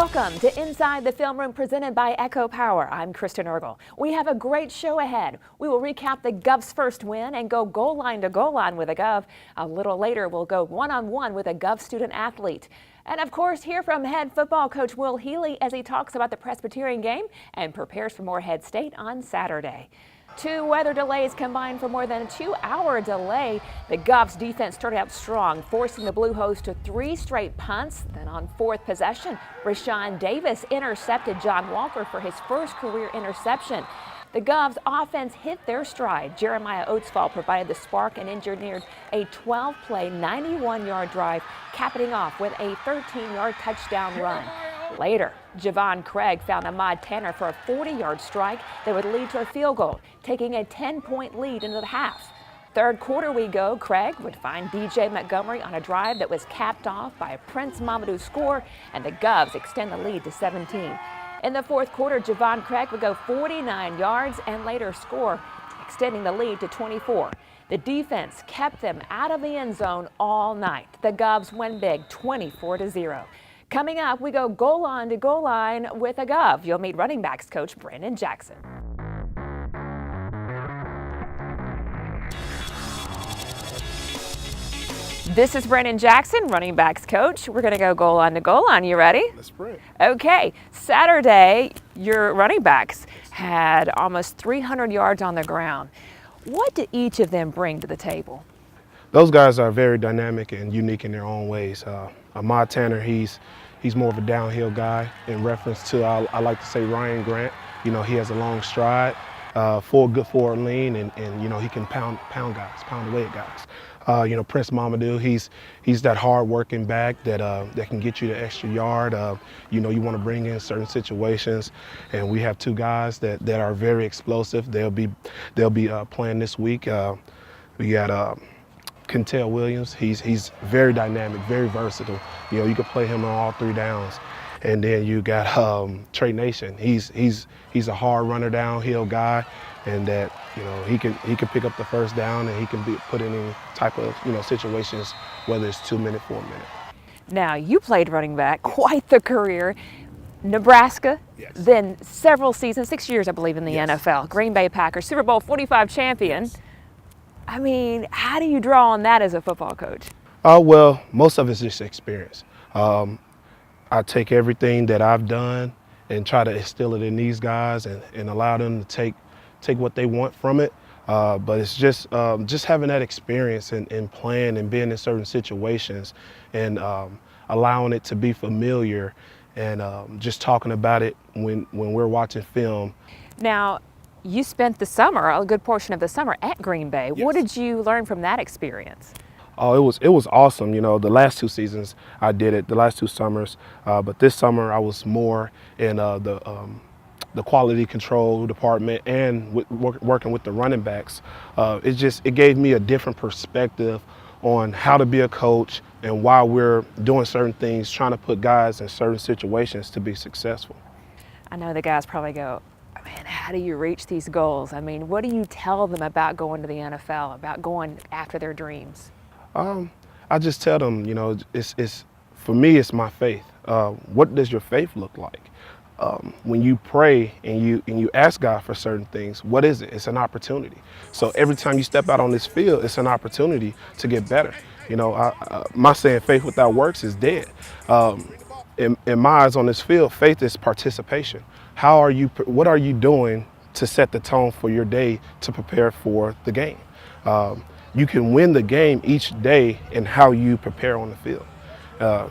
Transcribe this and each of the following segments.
Welcome to Inside the Film Room presented by Echo Power. I'm Kristen Ergel. We have a great show ahead. We will recap the Gov's first win and go goal line to goal line with a Gov. A little later, we'll go one-on-one with a Gov student athlete. And of course, hear from head football coach Will Healy as he talks about the Presbyterian game and prepares for Morehead State on Saturday. Two weather delays combined for more than a 2-hour delay. The Gov's defense started out strong, forcing the Blue Hose to 3 straight punts. Then on 4th possession, Rashawn Davis intercepted John Walker for his first career interception. The Gov's offense hit their stride. Jeremiah Oatsfall provided the spark and engineered a 12-play, 91-yard drive, capping off with a 13-yard touchdown run. Later, Javon Craig found Ahmad Tanner for a 40-yard strike that would lead to a field goal, taking a 10-point lead into the half. Third quarter we go, Craig would find DJ Montgomery on a drive that was capped off by a Prince Mamadou score, and the Govs extend the lead to 17. In the fourth quarter, Javon Craig would go 49 yards and later score, extending the lead to 24. The defense kept them out of the end zone all night. The Govs win big, 24-0. Coming up, we go goal line to goal line with a Gov. You'll meet running backs coach Brandon Jackson. This is Brandon Jackson, running backs coach. We're going to go goal line to goal line. You ready? Let's pray. Okay. Saturday, your running backs had almost 300 yards on the ground. What did each of them bring to the table? Those guys are very dynamic and unique in their own ways. Ahmad Tanner, he's more of a downhill guy in reference to, I like to say, Ryan Grant. You know, he has a long stride, full good forward lean, and you know, he can pound away at guys. You know, Prince Mamadou, he's that hard-working back that can get you the extra yard. You know, you want to bring in certain situations, and we have two guys that are very explosive. They'll be playing this week. We got Kentel Williams. He's very dynamic, very versatile. You know, you can play him on all 3 downs. And then you got Trey Nation. He's a hard runner downhill guy, and that, you know, he can pick up the first down, and he can be put in any type of, you know, situations, whether it's 2 minute, 4 minute. Now, you played running back, quite the career. Nebraska, Yes. Then several seasons, 6 years, I believe, in the Yes. NFL. Green Bay Packers, Super Bowl 45 champion. Yes. I mean, how do you draw on that as a football coach? Well, most of it's just experience. I take everything that I've done and try to instill it in these guys and allow them to take what they want from it. But it's just having that experience and playing and being in certain situations and allowing it to be familiar and just talking about it when we're watching film. Now, you spent the summer, a good portion of the summer, at Green Bay. Yes. What did you learn from that experience? Oh, it was awesome. You know, the last 2 seasons I did it, the last 2 summers, but this summer I was more in the quality control department and working with the running backs. It gave me a different perspective on how to be a coach and why we're doing certain things, trying to put guys in certain situations to be successful. I know the guys probably go, man, how do you reach these goals? I mean, what do you tell them about going to the NFL, about going after their dreams? I just tell them, you know, it's for me, it's my faith. What does your faith look like? When you pray and you ask God for certain things, what is it? It's an opportunity. So every time you step out on this field, it's an opportunity to get better. You know, my saying, faith without works is dead. In my eyes on this field, faith is participation. What are you doing to set the tone for your day to prepare for the game? You can win the game each day in how you prepare on the field.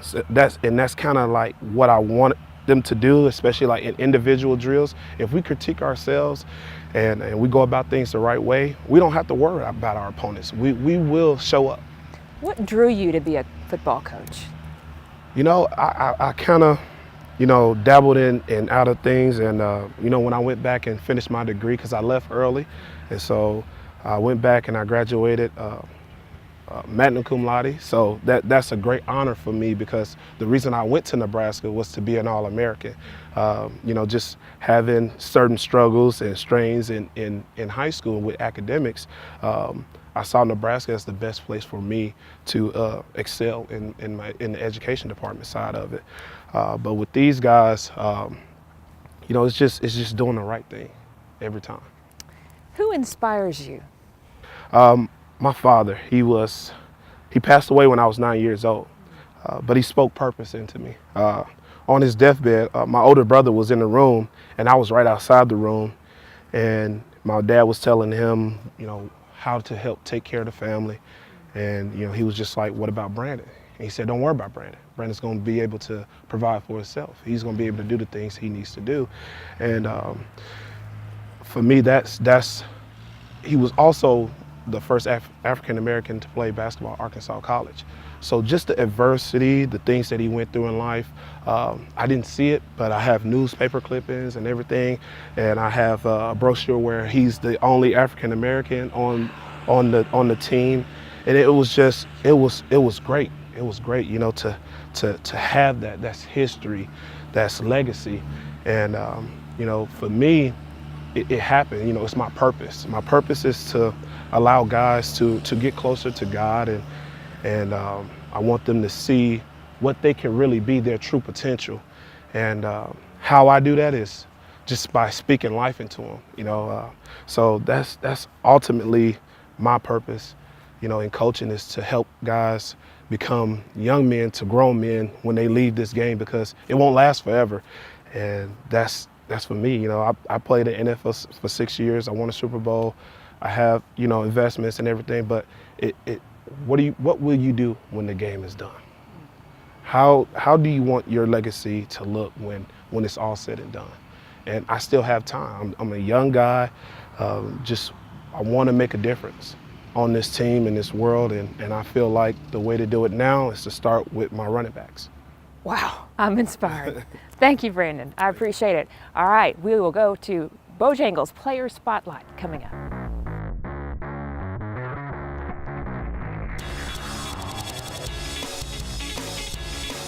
So that's kind of like what I want them to do, especially like in individual drills. If we critique ourselves and we go about things the right way, we don't have to worry about our opponents. We will show up. What drew you to be a football coach? You know, I kind of, you know, dabbled in and out of things, and you know, when I went back and finished my degree, because I left early, and so I went back and I graduated magna cum laude. So that's a great honor for me, because the reason I went to Nebraska was to be an All-American. You know, just having certain struggles and strains in high school with academics, I saw Nebraska as the best place for me to excel in the education department side of it. But with these guys, you know, it's just doing the right thing every time. Who inspires you? My father, he passed away when I was 9 years old, but he spoke purpose into me. On his deathbed, my older brother was in the room, and I was right outside the room, and my dad was telling him, you know, how to help take care of the family, and you know, he was just like, "What about Brandon?" And he said, "Don't worry about Brandon. Brandon's going to be able to provide for himself. He's going to be able to do the things he needs to do," and for me, that's he was also the first African American to play basketball at Arkansas College. So just the adversity, the things that he went through in life, I didn't see it, but I have newspaper clippings and everything, and I have a brochure where he's the only African American on the team, and it was great. It was great, you know, to have that. That's history, that's legacy, and you know, for me, it happened. You know, it's my purpose. My purpose is to allow guys to get closer to God, and I want them to see what they can really be, their true potential. And how I do that is just by speaking life into them. You know, so that's ultimately my purpose. You know, in coaching is to help guys become young men to grown men when they leave this game, because it won't last forever, and that's for me. You know, I played in the NFL for 6 years. I won a Super Bowl. I have, you know, investments and everything, but what will you do when the game is done? How do you want your legacy to look when it's all said and done? And I still have time. I'm a young guy. I want to make a difference on this team in this world, and I feel like the way to do it now is to start with my running backs. Wow, I'm inspired. Thank you, Brandon. I appreciate it. All right, we will go to Bojangles Player Spotlight coming up.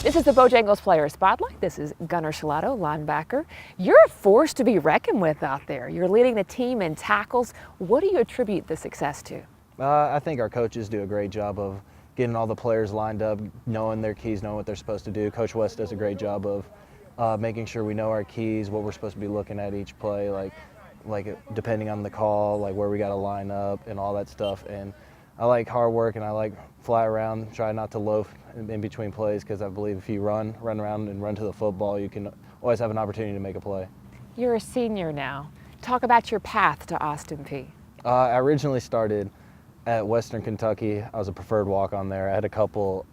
This is the Bojangles Player Spotlight. This is Gunnar Shalato, linebacker. You're a force to be reckoned with out there. You're leading the team in tackles. What do you attribute the success to? I think our coaches do a great job of getting all the players lined up, knowing their keys, knowing what they're supposed to do. Coach West does a great job of making sure we know our keys, what we're supposed to be looking at each play, like depending on the call, like where we got to line up and all that stuff. And I like hard work, and I like fly around, try not to loaf in between plays, because I believe if you run around and run to the football, you can always have an opportunity to make a play. You're a senior now. Talk about your path to Austin Peay. I originally started at Western Kentucky. I was a preferred walk-on there. I had a couple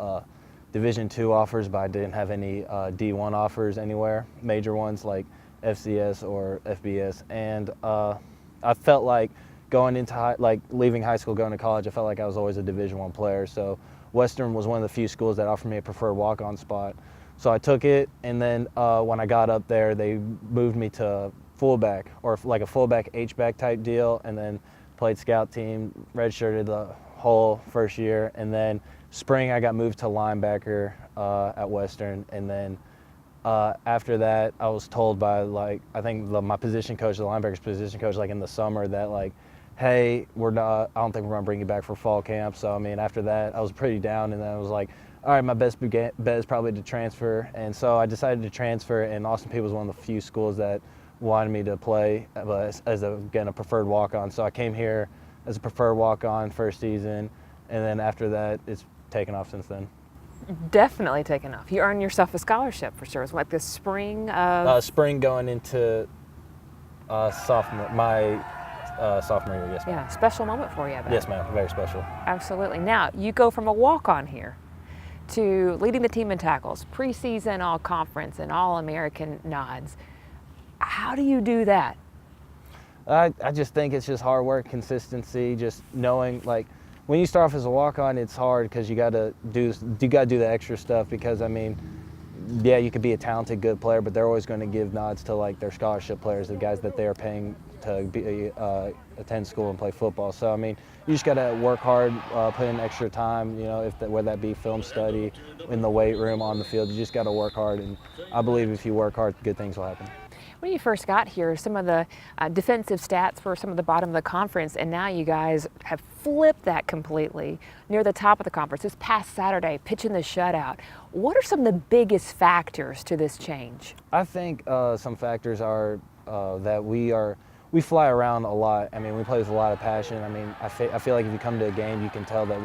Division II offers, but I didn't have any D1 offers anywhere, major ones like FCS or FBS. And I felt like going into leaving high school, going to college, I felt like I was always a Division I player. So Western was one of the few schools that offered me a preferred walk-on spot. So I took it, and then when I got up there, they moved me to fullback, or like a fullback H-back type deal, and then played scout team, redshirted the whole first year, and then spring I got moved to linebacker at Western, and then after that I was told by I think my position coach, the linebacker's position coach, in the summer that hey, I don't think we're gonna bring you back for fall camp. So I mean, after that I was pretty down, and then I was like, all right, my best bet is probably to transfer, and so I decided to transfer, and Austin Peay was one of the few schools that wanted me to play as a preferred walk-on. So I came here as a preferred walk-on first season, and then after that, it's taken off since then. Definitely taken off. You earned yourself a scholarship for sure. It was like the spring of... Spring going into sophomore year, yes ma'am. Yeah, special moment for you, I bet. Yes ma'am, very special. Absolutely. Now, you go from a walk-on here to leading the team in tackles, preseason all-conference and all-American nods. How do you do that? I just think it's just hard work, consistency, just knowing, when you start off as a walk-on, it's hard because you got to do the extra stuff, because I mean, yeah, you could be a talented, good player, but they're always going to give nods to their scholarship players, the guys that they are paying to attend school and play football. So I mean, you just got to work hard, put in extra time, whether that be film study, in the weight room, on the field. You just got to work hard, and I believe if you work hard, good things will happen. When you first got here, some of the defensive stats were some of the bottom of the conference, and now you guys have flipped that completely, near the top of the conference. This past Saturday, pitching the shutout. What are some of the biggest factors to this change? I think some factors are that we fly around a lot. I mean, we play with a lot of passion. I mean, I feel like if you come to a game, you can tell that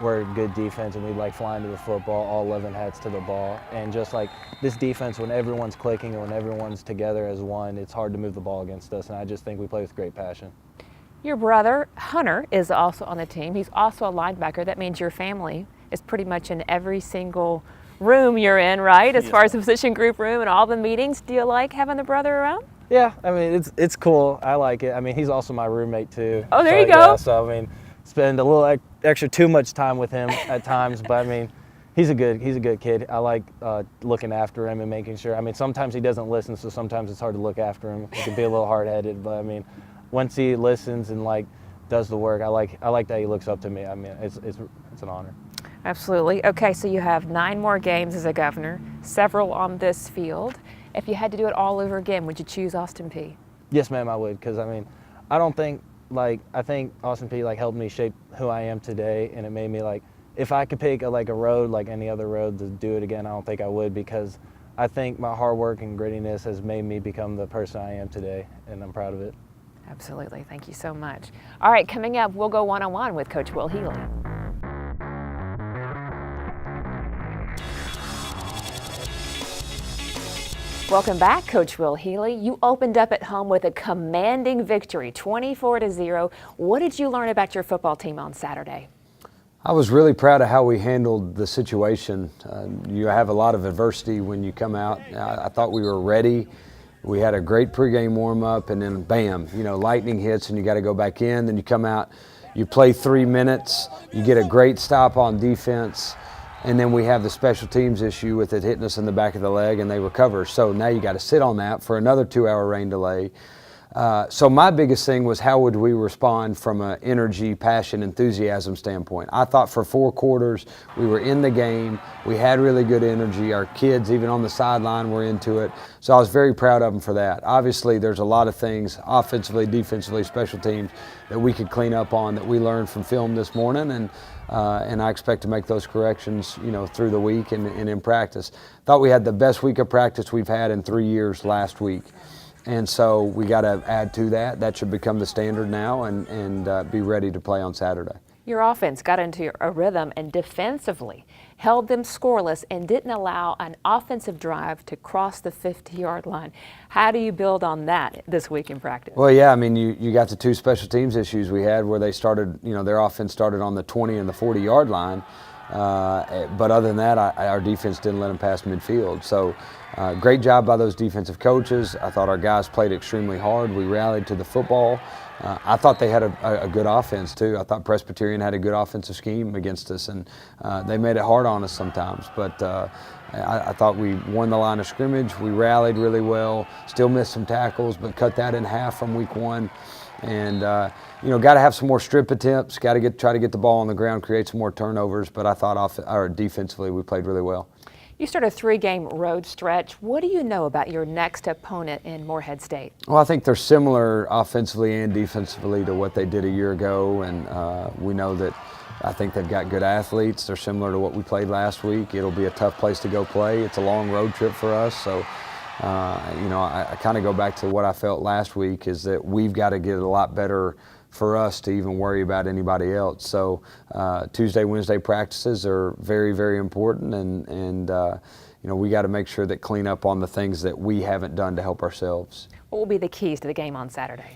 we're good defense and we like flying to the football, all 11 hats to the ball. And just like this defense, when everyone's clicking and when everyone's together as one, it's hard to move the ball against us. And I just think we play with great passion. Your brother, Hunter, is also on the team. He's also a linebacker. That means your family is pretty much in every single room you're in, right? As far as the position group room and all the meetings. Do you like having the brother around? Yeah, I mean, it's cool. I like it. I mean, he's also my roommate too. Oh, there you go. Yeah, so, I mean, spend a little extra too much time with him at times, but I mean, he's a good kid. I like looking after him and making sure. I mean, sometimes he doesn't listen, so sometimes it's hard to look after him. He can be a little hard-headed, but I mean, once he listens and like does the work, I like that he looks up to me. I mean, it's an honor. Absolutely. Okay, so you have 9 more games as a Governor, several on this field. If you had to do it all over again, would you choose Austin Peay? Yes, ma'am, I would, because I mean, I think Austin Peay like helped me shape who I am today, and it made me like, if I could pick a road like any other road to do it again, I don't think I would, because I think my hard work and grittiness has made me become the person I am today, and I'm proud of it. Absolutely. Thank you so much. All right, coming up, we'll go one-on-one with Coach Will Healy. Welcome back, Coach Will Healy. You opened up at home with a commanding victory, 24-0. What did you learn about your football team on Saturday? I was really proud of how we handled the situation. You have a lot of adversity when you come out. I thought we were ready. We had a great pregame warm-up, and then bam, lightning hits and you got to go back in. Then you come out, you play 3 minutes, you get a great stop on defense, and then we have the special teams issue with it hitting us in the back of the leg, and they recover. So now you got to sit on that for another 2-hour rain delay. So my biggest thing was, how would we respond from an energy, passion, enthusiasm standpoint? I thought for 4 quarters we were in the game. We had really good energy. Our kids, even on the sideline, were into it. So I was very proud of them for that. Obviously, there's a lot of things, offensively, defensively, special teams, that we could clean up on that we learned from film this morning, and I expect to make those corrections, through the week and in practice. Thought we had the best week of practice we've had in 3 years last week. And so we got to add to that. That should become the standard now, and be ready to play on Saturday. Your offense got into a rhythm and defensively held them scoreless and didn't allow an offensive drive to cross the 50-yard line. How do you build on that this week in practice? Well, yeah, I mean, you got the 2 special teams issues we had where they started, their offense started on the 20 and the 40-yard line. But other than that, our defense didn't let them pass midfield. So great job by those defensive coaches. I thought our guys played extremely hard. We rallied to the football. I thought they had a good offense too. I thought Presbyterian had a good offensive scheme against us, and they made it hard on us sometimes. But I thought we won the line of scrimmage. We rallied really well. Still missed some tackles, but cut that in half from week 1. And got to have some more strip attempts. Got to try to get the ball on the ground, create some more turnovers. But I thought defensively we played really well. You start a 3-game road stretch. What do you know about your next opponent in Morehead State? Well, I think they're similar offensively and defensively to what they did a year ago, and we know that I think they've got good athletes. They're similar to what we played last week. It'll be a tough place to go play. It's a long road trip for us, so I kind of go back to what I felt last week, is that we've got to get a lot better for us to even worry about anybody else. So Tuesday, Wednesday practices are very, very important, and we got to make sure that clean up on the things that we haven't done to help ourselves. What will be the keys to the game on Saturday?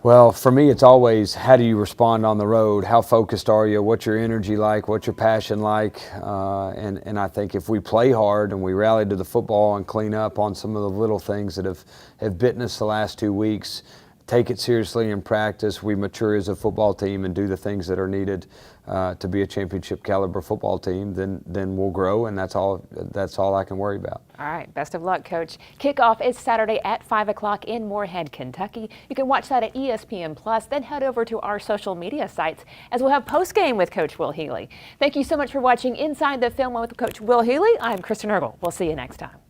Well, for me, it's always, how do you respond on the road? How focused are you? What's your energy like? What's your passion like? And I think if we play hard and we rally to the football and clean up on some of the little things that have bitten us the last 2 weeks, take it seriously in practice, we mature as a football team and do the things that are needed to be a championship caliber football team, then we'll grow, and that's all I can worry about. All right, best of luck, Coach. Kickoff is Saturday at 5 o'clock in Morehead, Kentucky. You can watch that at ESPN+, then head over to our social media sites as we'll have post-game with Coach Will Healy. Thank you so much for watching Inside the Film with Coach Will Healy. I'm Kristen Ergel. We'll see you next time.